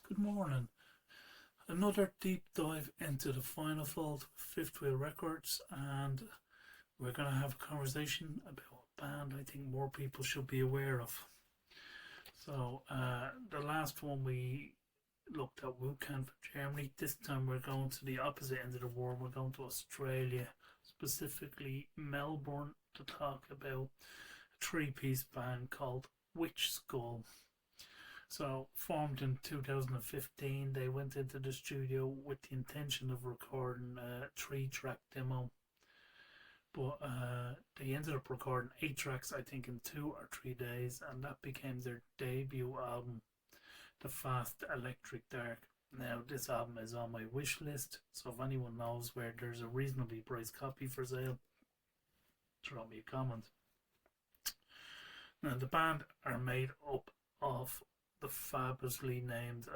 Good morning. Another deep dive into the final vault of Fifth Wheel Records, and we're going to have a conversation about a band I think more people should be aware of. The last one we looked at Wukan for Germany. This time we're going to the opposite end of the world. We're going to Australia, specifically Melbourne, to talk about a three-piece band called Witch Skull. So, formed in 2015, they went into the studio with the intention of recording a three-track demo, but they ended up recording 8 tracks, I think, in 2 or 3 days, and that became their debut album, The Fast Electric Dark. Now, this album is on my wish list, so if anyone knows where there's a reasonably priced copy for sale, throw me a comment. Now, the band are made up of the fabulously named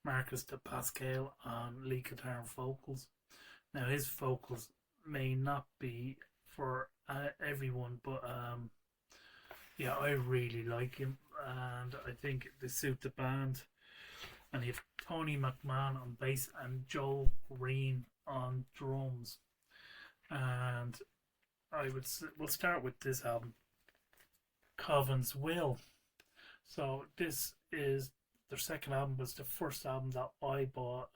Marcus de Pascal on lead guitar and vocals. Now, his vocals may not be for everyone, but yeah, I really like him, and I think they suit the band. And you have Tony McMahon on bass and Joel Green on drums. And we'll start with this album, Covan's Will. So this is their second album, was the first album that I bought.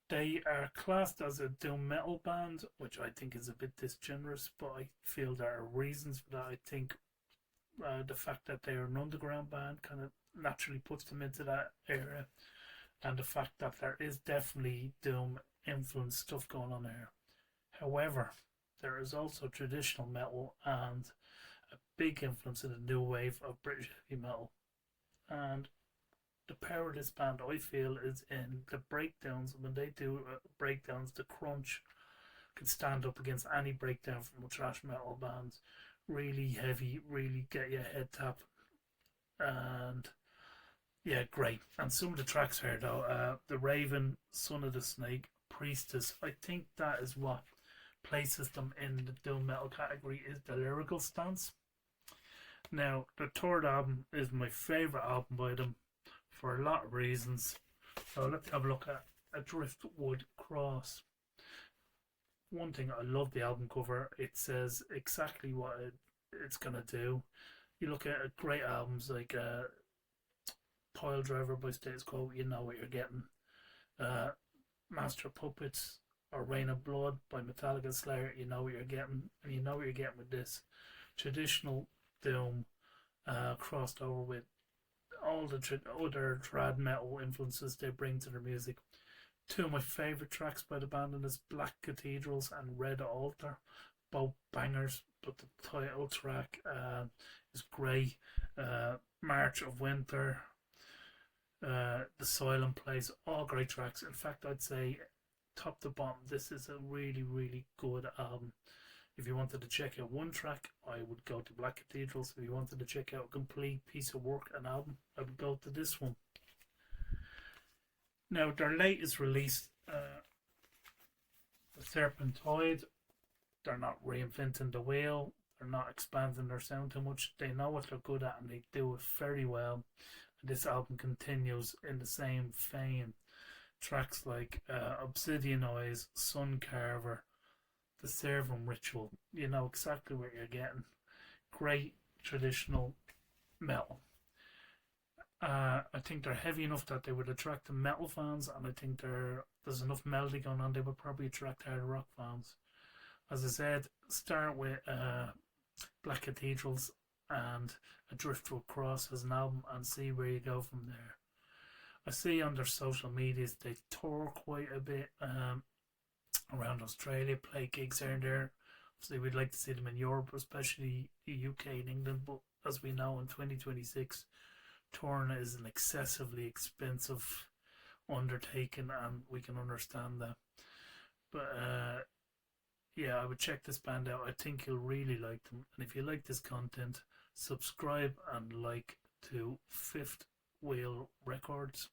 They are classed as a doom metal band, which I think is a bit disgenerous, but I feel there are reasons for that. I think the fact that they are an underground band kind of naturally puts them into that area, and the fact that there is definitely doom influence stuff going on here. However, there is also traditional metal and a big influence in the new wave of British heavy metal. And the power of this band, I feel, is in the breakdowns. When they do breakdowns, the crunch can stand up against any breakdown from thrash metal bands. Really heavy, really get your head tapped. And yeah, great. And some of the tracks here, though, The Raven, Son of the Snake, Priestess, I think that is what places them in the doom metal category, is the lyrical stance. Now, the third album is my favourite album by them for a lot of reasons. So let's have a look at A Driftwood Cross. One thing, I love the album cover. It says exactly what it's going to do. You look at great albums like Pile Driver by Status Quo, you know what you're getting. Master Puppets or Rain of Blood by Metallica, Slayer, you know what you're getting. And you know what you're getting with this. Traditional doom crossed over with all the other trad metal influences they bring to their music. Two of my favourite tracks by the band is Black Cathedrals and Red Altar, both bangers, but the title track is great. March of Winter, The Silent Place, all great tracks. In fact, I'd say top to bottom, this is a really, really good album. If you wanted to check out one track, I would go to Black Cathedrals. If you wanted to check out a complete piece of work, an album, I would go to this one. Now, their latest release, The Serpentine, they're not reinventing the wheel. They're not expanding their sound too much. They know what they're good at and they do it very well. And this album continues in the same vein. Tracks like Obsidian Eyes, Sun Carver, The Servum Ritual, you know exactly what you're getting. Great traditional metal. I think they're heavy enough that they would attract the metal fans, and I think there's enough melody going on, they would probably attract hard rock fans. As I said, start with Black Cathedrals and A Driftwood Cross as an album and see where you go from there. I see on their social medias they tour quite a bit around Australia, play gigs here and there. Obviously, we'd like to see them in Europe, especially the UK and England, but as we know, in 2026, touring is an excessively expensive undertaking, and we can understand that. But yeah, I would check this band out. I think you'll really like them. And if you like this content, subscribe and like to Fifth Wheel Records.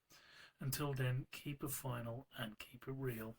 Until then, keep it final and keep it real.